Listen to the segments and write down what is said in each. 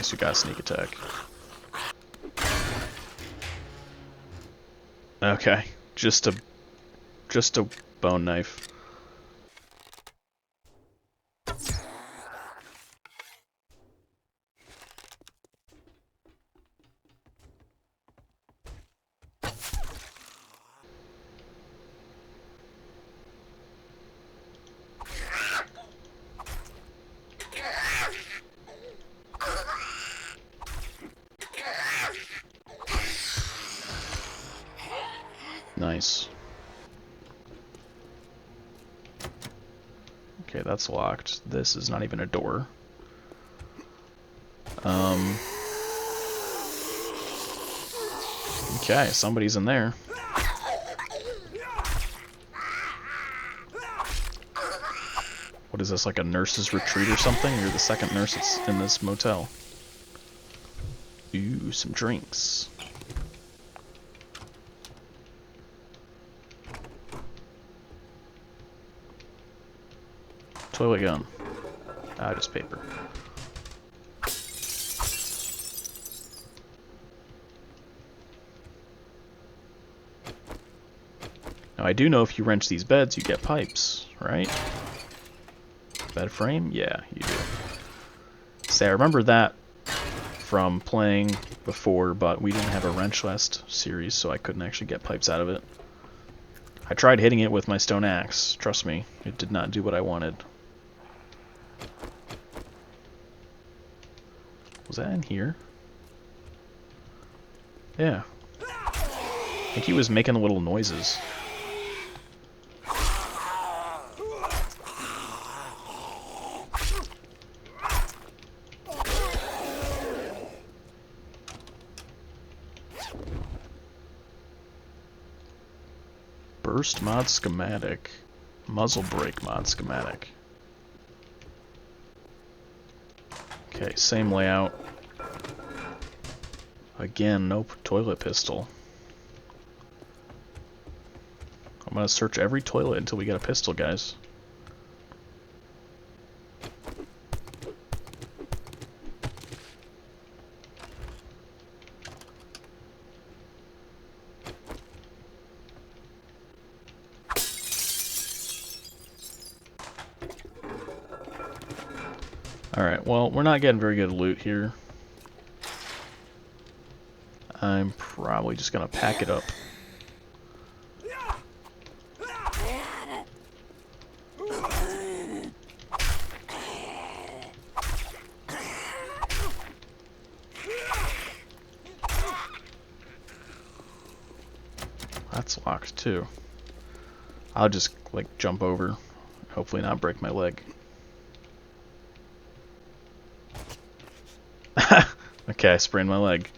Nice, we got sneak attack. Okay, just a bone knife. Nice. Okay, that's locked. This is not even a door. Okay, somebody's in there. What is this, like a nurse's retreat or something? You're the second nurse that's in this motel. Ooh, some drinks. Toilet gun. Ah, just paper. Now I do know if you wrench these beds, you get pipes, right? Bed frame? Yeah, you do. See, I remember that from playing before, but we didn't have a wrench last series, so I couldn't actually get pipes out of it. I tried hitting it with my stone axe. Trust me, it did not do what I wanted. Was that in here? Yeah. I think he was making little noises. Burst mod schematic. Muzzle brake mod schematic. Okay, same layout. Again, no toilet pistol. I'm gonna search every toilet until we get a pistol, guys. Alright, well, we're not getting very good loot here. I'm probably just gonna pack it up. That's locked too. I'll just like jump over, hopefully not break my leg. Okay, I sprained my leg.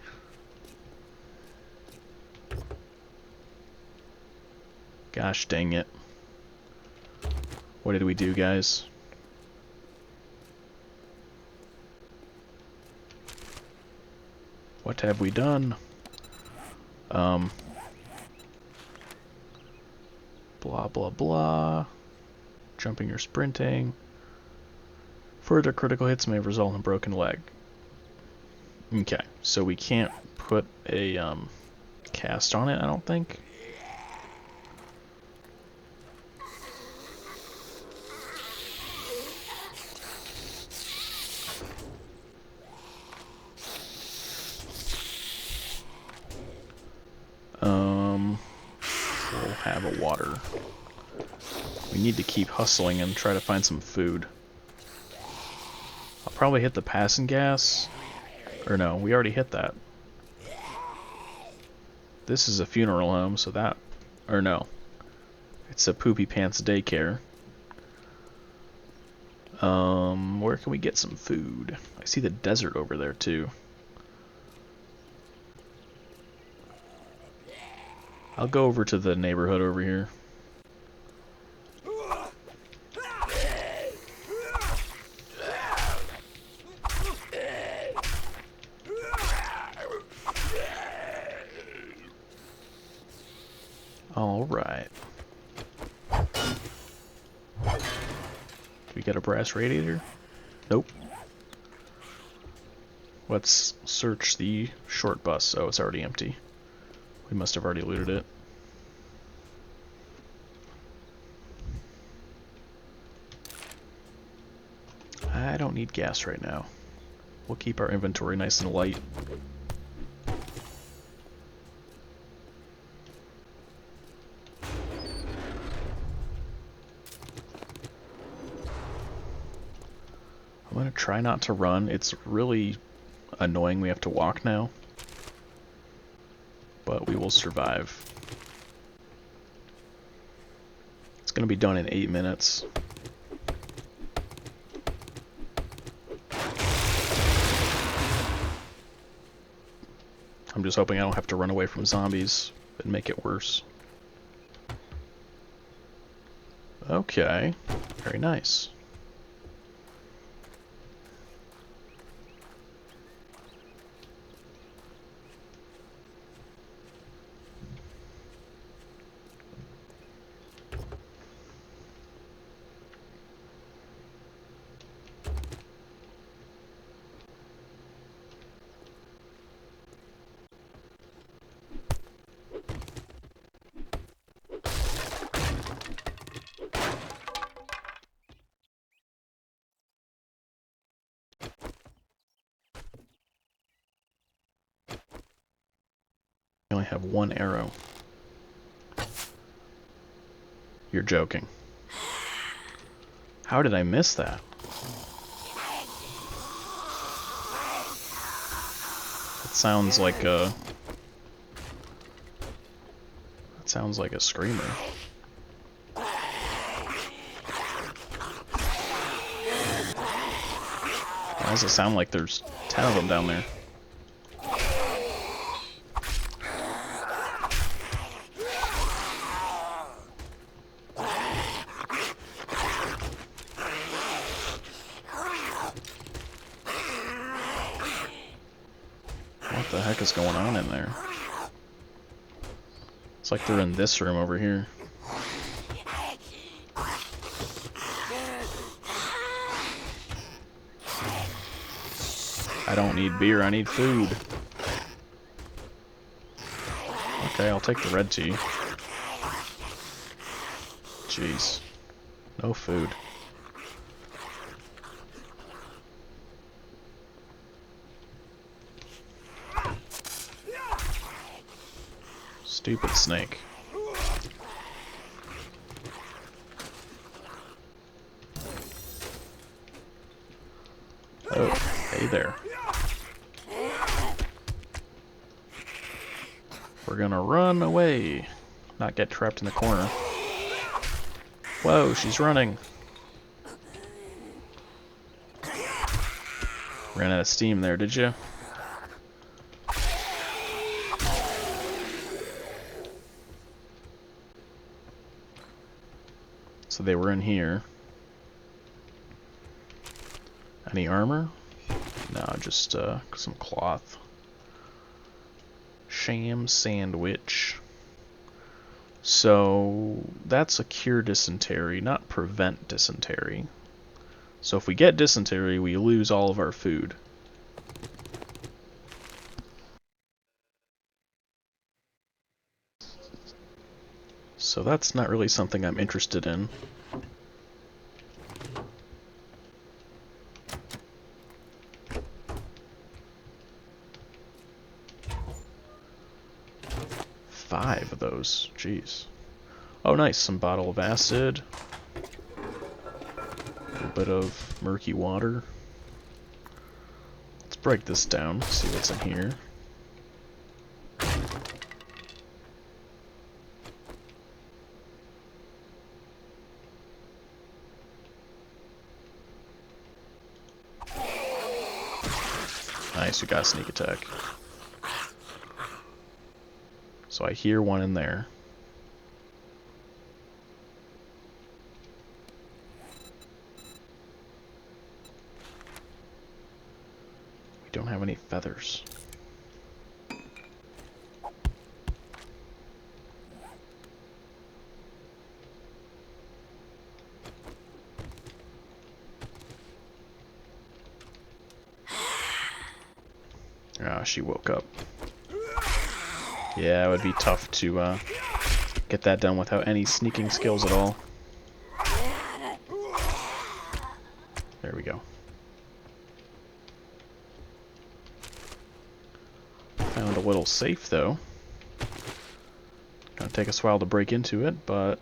Gosh dang it. What did we do, guys? What have we done? Blah blah blah. Jumping or sprinting. Further critical hits may result in a broken leg. Okay, so we can't put a cast on it, I don't think. We'll have a water. We need to keep hustling and try to find some food. I'll probably hit the passing gas. Or no, we already hit that. This is a funeral home, so that... Or no. It's a Poopy Pants daycare. Where can we get some food? I see the desert over there, too. I'll go over to the neighborhood over here. Alright. We got a brass radiator? Nope. Let's search the short bus. Oh, it's already empty. We must have already looted it. I don't need gas right now. We'll keep our inventory nice and light. I'm gonna try not to run. It's really annoying we have to walk now. But we will survive. It's gonna be done in 8 minutes. I'm just hoping I don't have to run away from zombies and make it worse. Okay, very nice. I only have 1 arrow. You're joking. How did I miss that? It sounds like a... That sounds like a screamer. Why does it sound like there's 10 of them down there? What the heck is going on in there? It's like they're in this room over here. I don't need beer, I need food. Okay, I'll take the red tea. Jeez. No food. Stupid snake. Oh, hey there. We're gonna run away, not get trapped in the corner. Whoa, she's running. Ran out of steam there, did you? So they were in here. Any armor? No, just some cloth. Sham sandwich. So that's a cure dysentery, not prevent dysentery. So if we get dysentery, we lose all of our food. So that's not really something I'm interested in. Five of those, jeez. Oh nice, some bottle of acid. A little bit of murky water. Let's break this down, see what's in here. Nice, we got a sneak attack. So I hear one in there. We don't have any feathers. Ah, she woke up. Yeah, it would be tough to get that done without any sneaking skills at all. There we go. Found a little safe, though. Gonna take us a while to break into it, but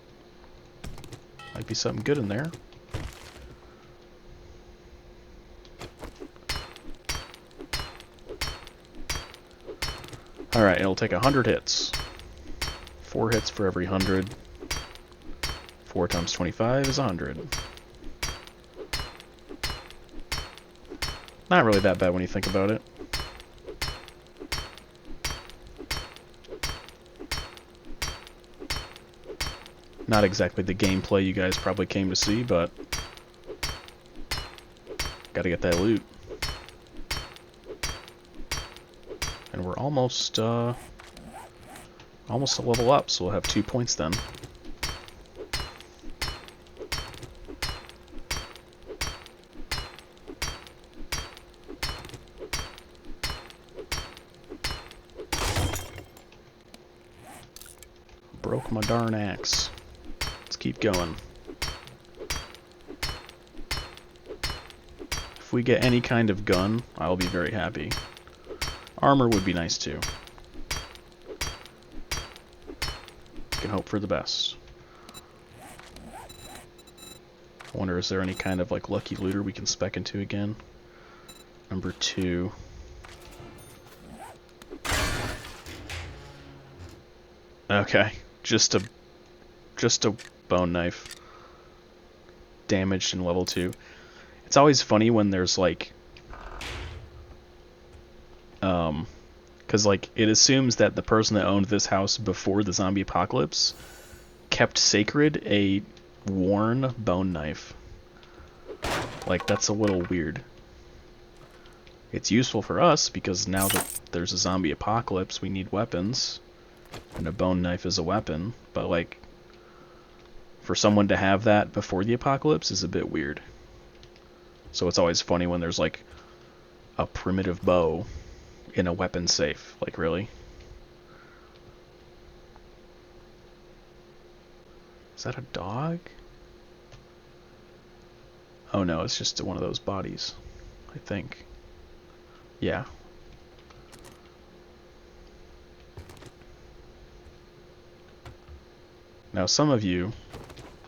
might be something good in there. Alright, it'll take 100 hits. 4 hits for every 100. 4 times 25 is 100. Not really that bad when you think about it. Not exactly the gameplay you guys probably came to see, but gotta get that loot. And we're almost a level up, so we'll have 2 points then. Broke my darn axe. Let's keep going. If we get any kind of gun, I'll be very happy. Armor would be nice too. Can hope for the best. I wonder, is there any kind of like lucky looter we can spec into again? Number 2. Okay, just a bone knife. Damaged in level 2. It's always funny when there's like because like it assumes that the person that owned this house before the zombie apocalypse kept sacred a worn bone knife. Like, that's a little weird. It's useful for us because now that there's a zombie apocalypse, we need weapons, and a bone knife is a weapon, but like for someone to have that before the apocalypse is a bit weird. So it's always funny when there's like a primitive bow in a weapon safe. Like, really? Is that a dog? Oh no, it's just one of those bodies, I think. Yeah. Now some of you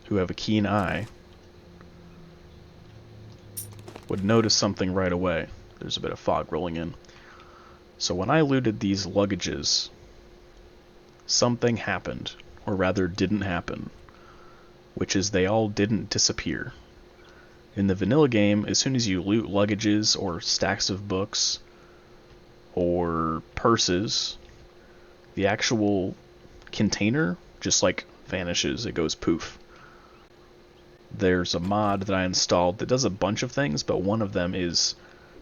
who have a keen eye would notice something right away. There's a bit of fog rolling in. So when I looted these luggages, something happened, or rather didn't happen, which is they all didn't disappear. In the vanilla game, as soon as you loot luggages or stacks of books or purses, the actual container just like vanishes. It goes poof. There's a mod that I installed that does a bunch of things, but one of them is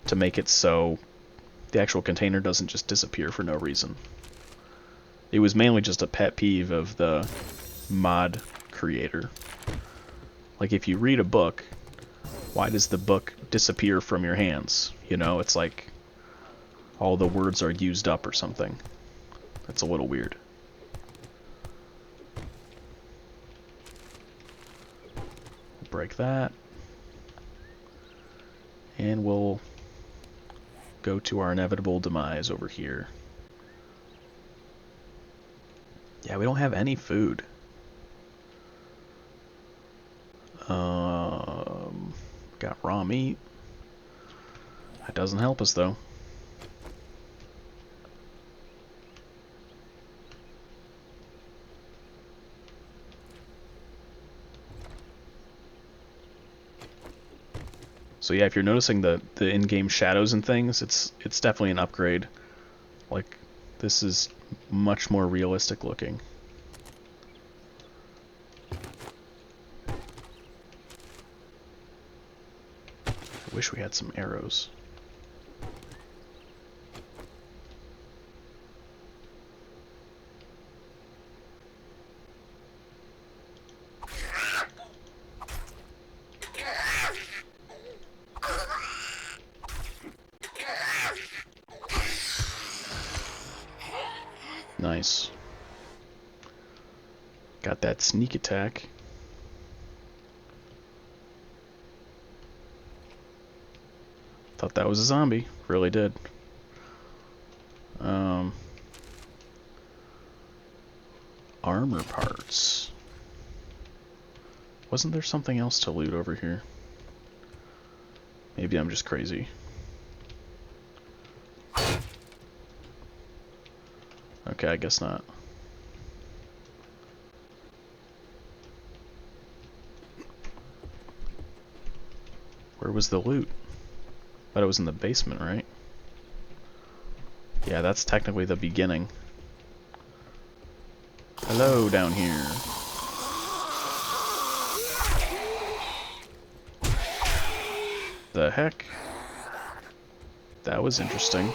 to make it so the actual container doesn't just disappear for no reason. It was mainly just a pet peeve of the mod creator. Like, if you read a book, why does the book disappear from your hands? You know, it's like all the words are used up or something. That's a little weird. Break that. And we'll go to our inevitable demise over here. Yeah, we don't have any food. Got raw meat. That doesn't help us though. So yeah, if you're noticing the in-game shadows and things, it's definitely an upgrade. Like, this is much more realistic looking. I wish we had some arrows. Nice. Got that sneak attack. Thought that was a zombie. Really did. Armor parts. Wasn't there something else to loot over here? Maybe I'm just crazy. Okay, I guess not. Where was the loot? But it was in the basement, right? Yeah, that's technically the beginning. Hello, down here. The heck? That was interesting.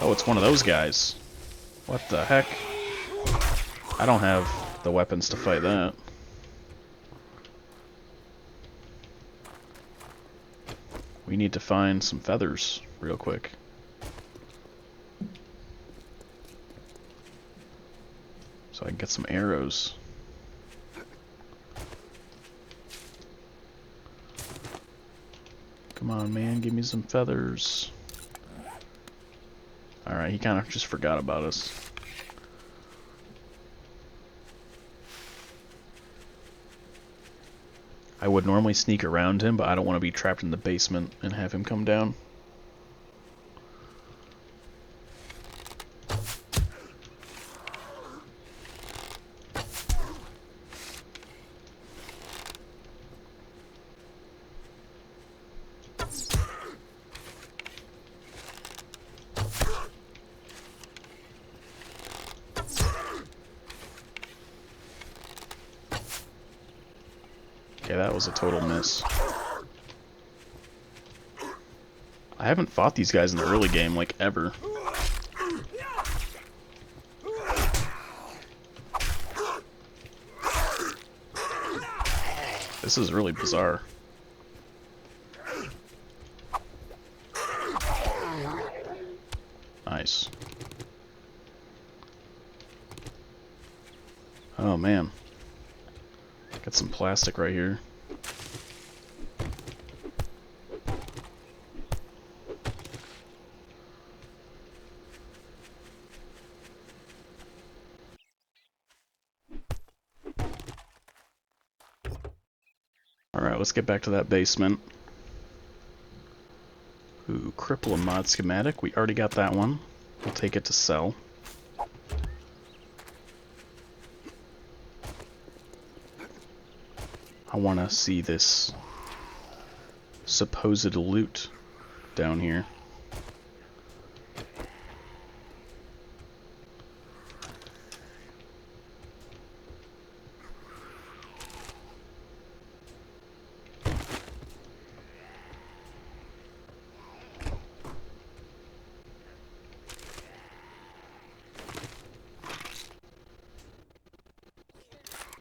Oh, it's one of those guys. What the heck? I don't have the weapons to fight that. We need to find some feathers real quick. So I can get some arrows. Come on, man, give me some feathers. Alright, he kind of just forgot about us. I would normally sneak around him, but I don't want to be trapped in the basement and have him come down. Okay, that was a total miss. I haven't fought these guys in the early game, like, ever. This is really bizarre. Nice. Oh, man. Got some plastic right here. Alright, let's get back to that basement. Ooh, cripple a mod schematic. We already got that one. We'll take it to sell. I want to see this supposed loot down here.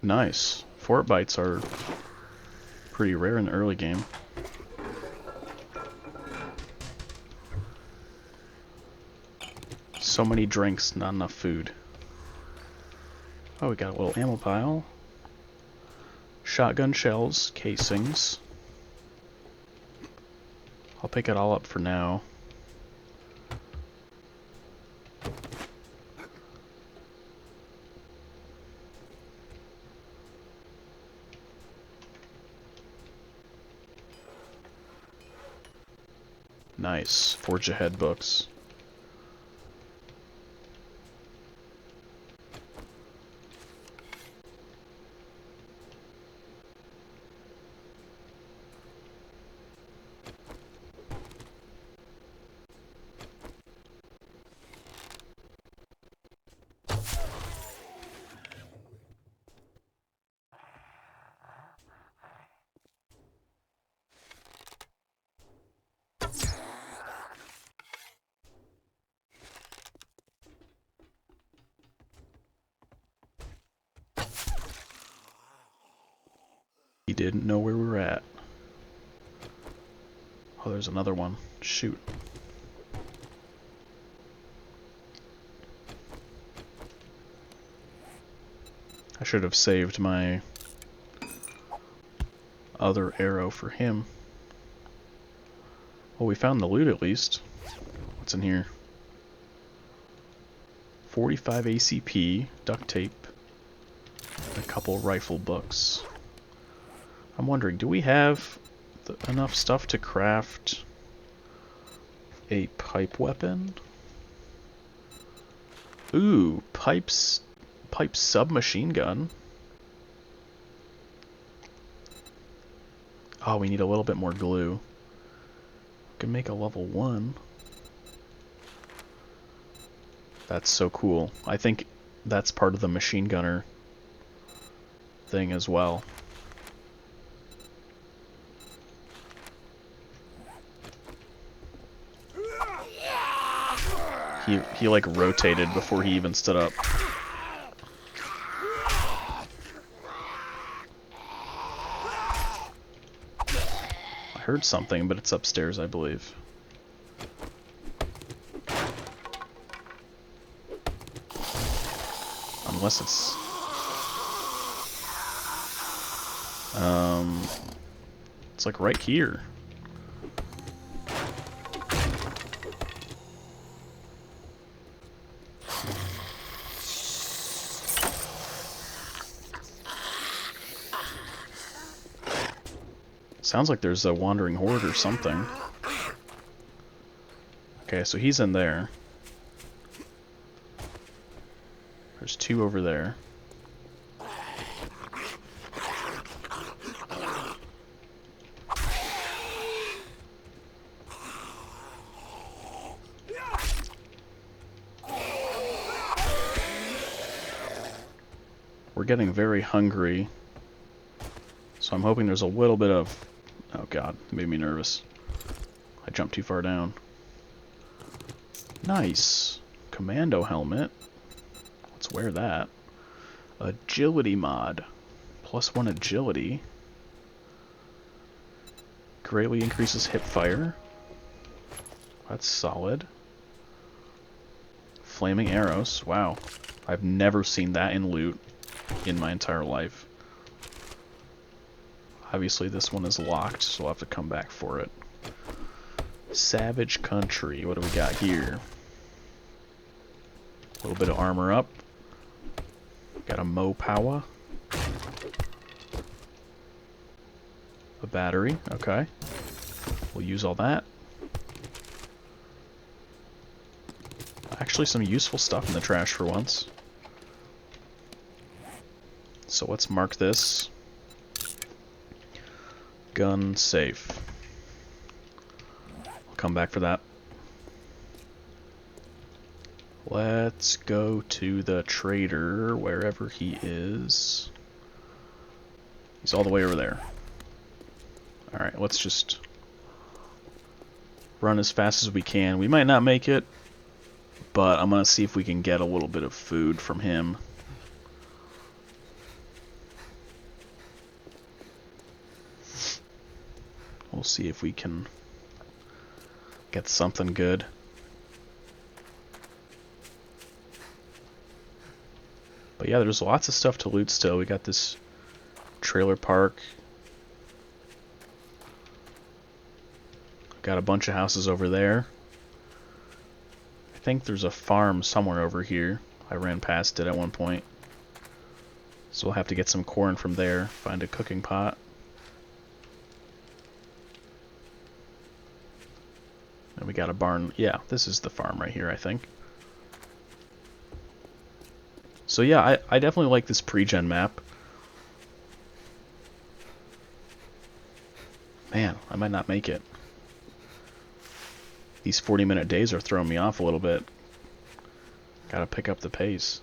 Nice. Fort bites are pretty rare in the early game. So many drinks, not enough food. Oh, we got a little ammo pile. Shotgun shells, casings. I'll pick it all up for now. Nice. Forge Ahead books. He didn't know where we were at. Oh, there's another one. Shoot. should have saved my other arrow for him. Well, we found the loot at least. What's in here? 45 ACP, duct tape, and a couple rifle books. I'm wondering, do we have enough stuff to craft a pipe weapon? Ooh, pipe submachine gun. Oh, we need a little bit more glue. We can make a level 1. That's so cool. I think that's part of the machine gunner thing as well. He like rotated before he even stood up. I heard something, but it's upstairs, I believe. Unless it's like right here. Sounds like there's a wandering horde or something. Okay, so he's in there. There's 2 over there. We're getting very hungry, so I'm hoping there's a little bit of... Oh god, it made me nervous. I jumped too far down. Nice. Commando helmet. Let's wear that. Agility mod. +1 agility. Greatly increases hip fire. That's solid. Flaming arrows. Wow. I've never seen that in loot in my entire life. Obviously this one is locked, so I'll have to come back for it. Savage Country. What do we got here? A little bit of armor up. Got a Mo Power. A battery. Okay. We'll use all that. Actually some useful stuff in the trash for once. So let's mark this. Gun safe. I'll come back for that. Let's go to the trader, wherever he is. He's all the way over there. Alright, let's just run as fast as we can. We might not make it, but I'm going to see if we can get a little bit of food from him. We'll see if we can get something good. But yeah, there's lots of stuff to loot still. We got this trailer park. Got a bunch of houses over there. I think there's a farm somewhere over here. I ran past it at one point. So we'll have to get some corn from there. Find a cooking pot. And we got a barn. Yeah, this is the farm right here, I think. So yeah, I definitely like this pre-gen map. Man, I might not make it. These 40-minute days are throwing me off a little bit. Gotta pick up the pace.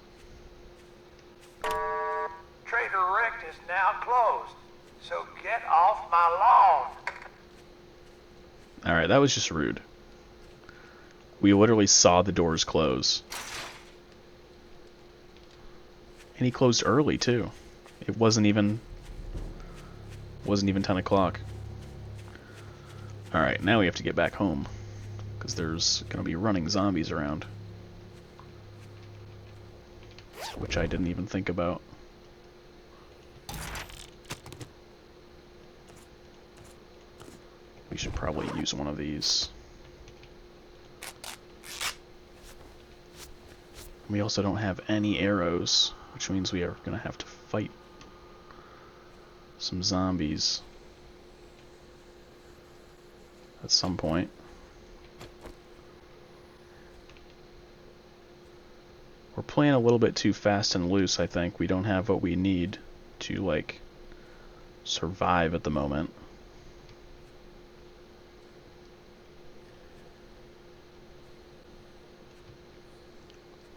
Trader Rick is now closed, so get off my lawn. Alright, that was just rude. We literally saw the doors close. And he closed early too. It wasn't even 10 o'clock. Alright, now we have to get back home. Because there's going to be running zombies around. Which I didn't even think about. We should probably use one of these. We also don't have any arrows, which means we are going to have to fight some zombies at some point. We're playing a little bit too fast and loose, I think. We don't have what we need to, like, survive at the moment.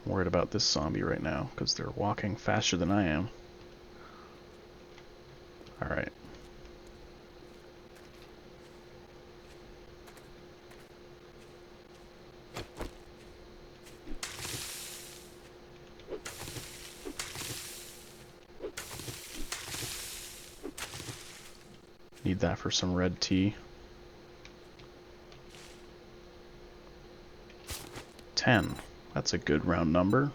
I'm worried about this zombie right now, because they're walking faster than I am. Alright. Need that for some red tea. 10. That's a good round number.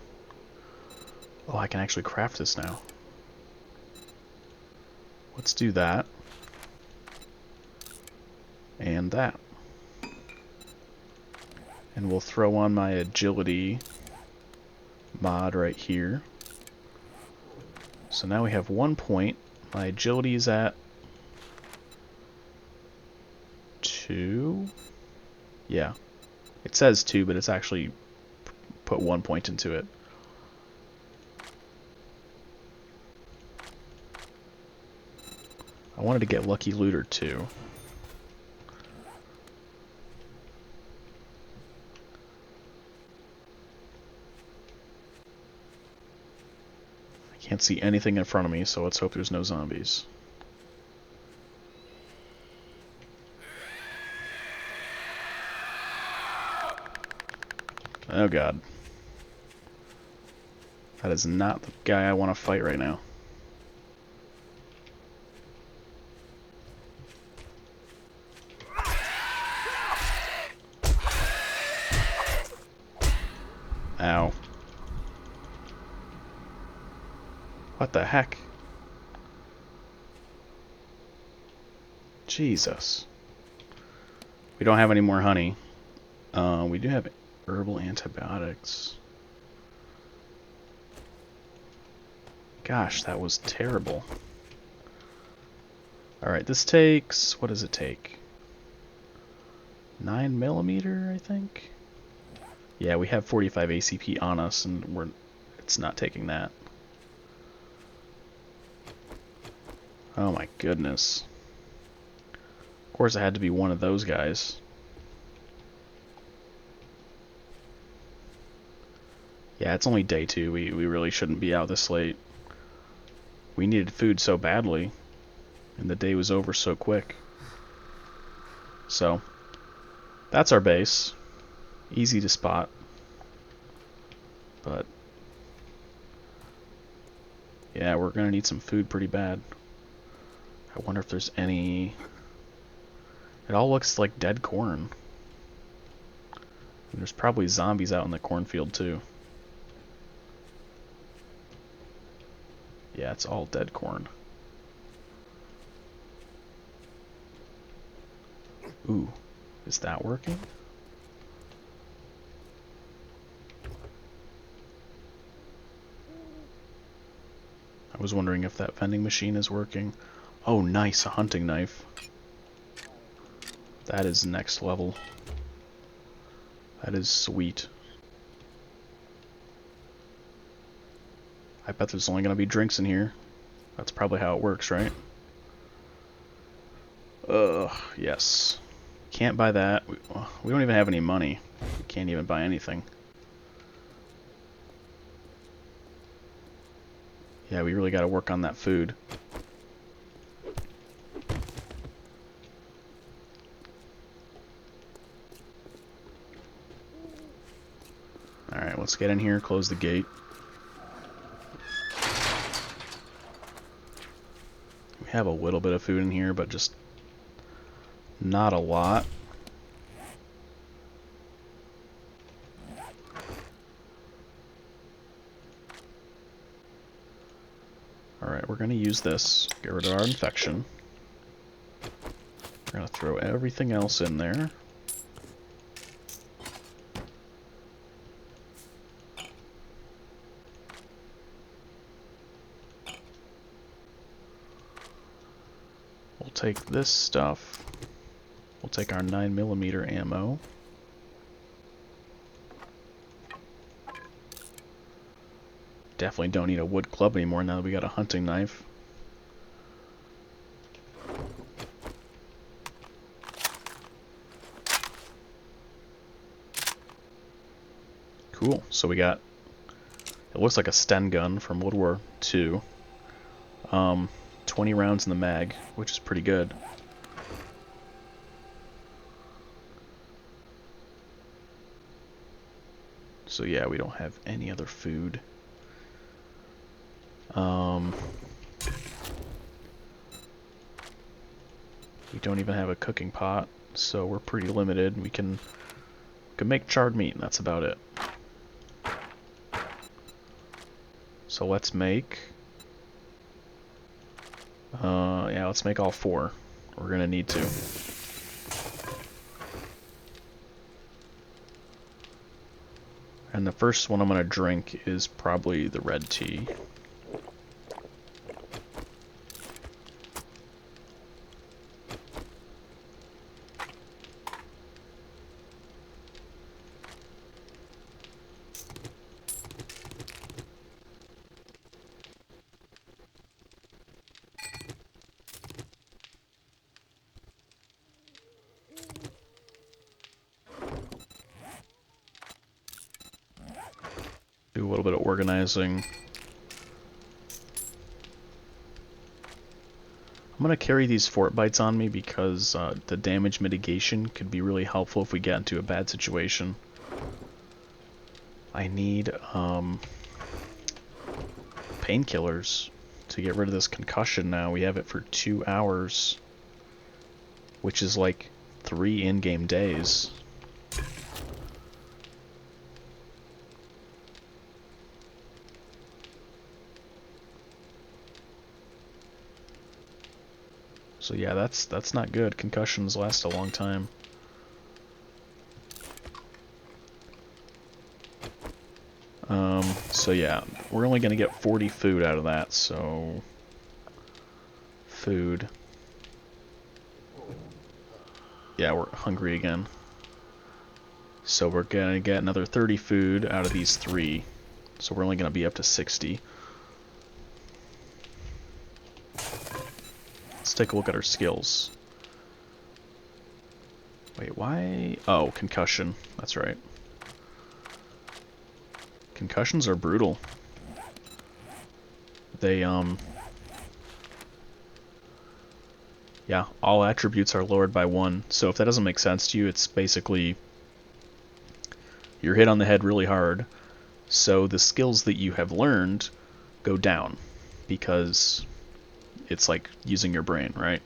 Oh, I can actually craft this now. Let's do that. And that. And we'll throw on my agility mod right here. So now we have 1 point. My agility is at 2. Yeah. It says 2, but it's actually put 1 point into it. I wanted to get Lucky Looter too. I can't see anything in front of me, so let's hope there's no zombies. Oh god. That is not the guy I want to fight right now. Ow. What the heck? Jesus. We don't have any more honey. We do have herbal antibiotics. Gosh, that was terrible. Alright, this takes... what does it take? 9mm, I think? Yeah, we have 45 ACP on us, and it's not taking that. Oh my goodness. Of course it had to be one of those guys. Yeah, it's only day 2. We really shouldn't be out this late. We needed food so badly, and the day was over so quick. So, that's our base. Easy to spot. But, yeah, we're gonna need some food pretty bad. I wonder if there's any... It all looks like dead corn. And there's probably zombies out in the cornfield too. Yeah, it's all dead corn. Ooh, is that working? I was wondering if that vending machine is working. Oh, nice, a hunting knife. That is next level. That is sweet. I bet there's only going to be drinks in here. That's probably how it works, right? Ugh, yes. Can't buy that. We don't even have any money. We can't even buy anything. Yeah, we really got to work on that food. Alright, let's get in here, close the gate. We have a little bit of food in here, but just not a lot. Alright, we're going to use this. Get rid of our infection. We're gonna throw everything else in there. We'll take this stuff. We'll take our 9mm ammo. Definitely don't need a wood club anymore now that we got a hunting knife. Cool. So we got, it looks like a Sten gun from World War II. 20 rounds in the mag, which is pretty good. So yeah, we don't have any other food. We don't even have a cooking pot, so we're pretty limited. We can make charred meat, and that's about it. So let's make... yeah, let's make all 4. We're gonna need to. And the first one I'm gonna drink is probably the red tea. Do a little bit of organizing. I'm gonna carry these fort bites on me because the damage mitigation could be really helpful if we get into a bad situation. I need painkillers to get rid of this concussion now. We have it for 2 hours, which is like 3 in-game days. So yeah, that's not good. Concussions last a long time. So yeah, we're only gonna get 40 food out of that, so... Food. Yeah, we're hungry again. So we're gonna get another 30 food out of these 3. So we're only gonna be up to 60. Let's take a look at our skills. Wait, why? Oh, concussion. That's right. Concussions are brutal. They, yeah, all attributes are lowered by 1. So if that doesn't make sense to you, it's basically you're hit on the head really hard. So the skills that you have learned go down because it's like using your brain, right?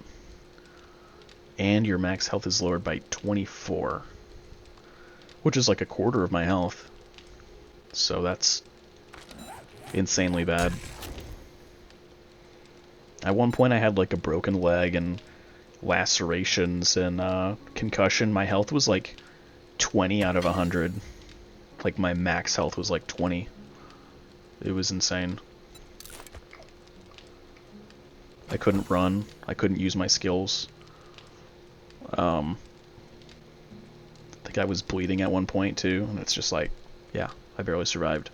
And your max health is lowered by 24, which is like a quarter of my health. So that's insanely bad. At one point I had like a broken leg and lacerations and concussion. My health was like 20 out of 100. Like my max health was like 20. It was insane. I couldn't run. I couldn't use my skills. I think I was bleeding at one point too, and it's just like, yeah, I barely survived.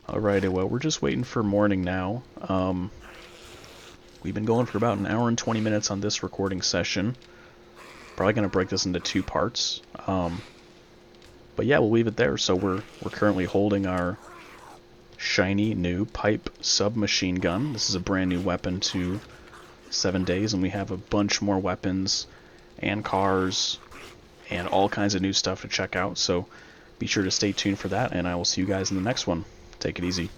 Alrighty, well, we're just waiting for morning now. We've been going for about an hour and 20 minutes on this recording session. Probably going to break this into 2 parts. But yeah, we'll leave it there. So we're currently holding our shiny new pipe submachine gun. This is a brand new weapon to 7 days, and we have a bunch more weapons and cars and all kinds of new stuff to check out. So be sure to stay tuned for that, and I will see you guys in the next one. Take it easy.